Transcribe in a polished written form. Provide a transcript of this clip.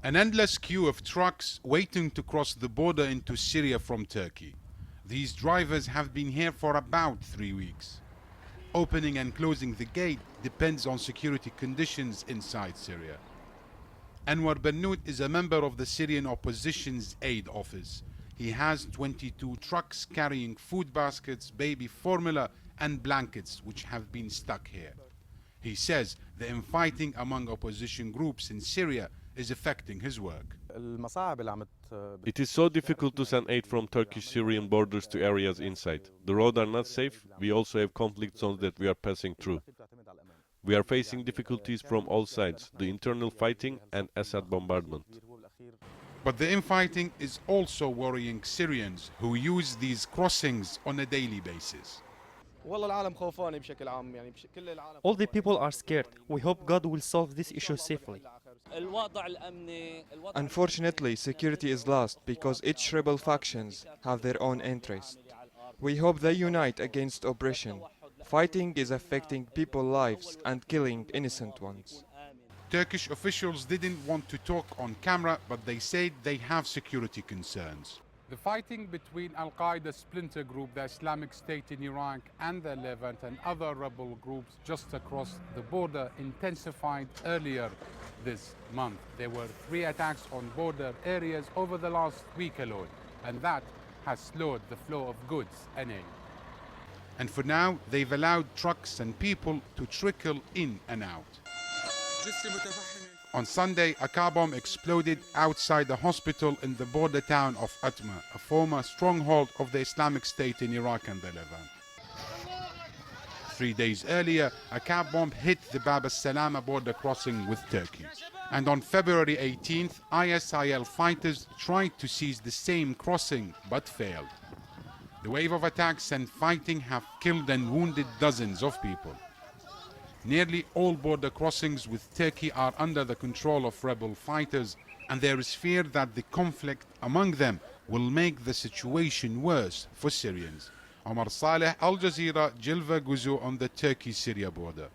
An endless queue of trucks waiting to cross the border into Syria from Turkey. These drivers have been here for about 3 weeks. Opening and closing the gate depends on security conditions inside Syria. Anwar Bannout is a member of the Syrian opposition's aid office. He has 22 trucks carrying food baskets, baby formula and blankets which have been stuck here. He says the infighting among opposition groups in Syria is affecting his work. It is so difficult to send aid from Turkish-Syrian borders to areas inside. The roads are not safe. We also have conflict zones that we are passing through. We are facing difficulties from all sides, the internal fighting and Assad bombardment. But the infighting is also worrying Syrians who use these crossings on a daily basis. All the people are scared. We hope God will solve this issue safely. Unfortunately, security is lost because each rebel factions have their own interest. We hope they unite against oppression. Fighting is affecting people's lives and killing innocent ones. Turkish officials didn't want to talk on camera, but they said they have security concerns. The fighting between Al-Qaeda splinter group, the Islamic State in Iraq and the Levant and other rebel groups just across the border intensified earlier this month. There were 3 attacks on border areas over the last week alone, and that has slowed the flow of goods and aid. And for now, they've allowed trucks and people to trickle in and out. On Sunday, a car bomb exploded outside the hospital in the border town of Atma, a former stronghold of the Islamic State in Iraq and the Levant. 3 days earlier, a car bomb hit the Bab al-Salama border crossing with Turkey. And on February 18th, ISIL fighters tried to seize the same crossing but failed. The wave of attacks and fighting have killed and wounded dozens of people. Nearly all border crossings with Turkey are under the control of rebel fighters, and there is fear that the conflict among them will make the situation worse for Syrians. Omar, Saleh, Al Jazeera, Jilva Guzu on the Turkey-Syria border.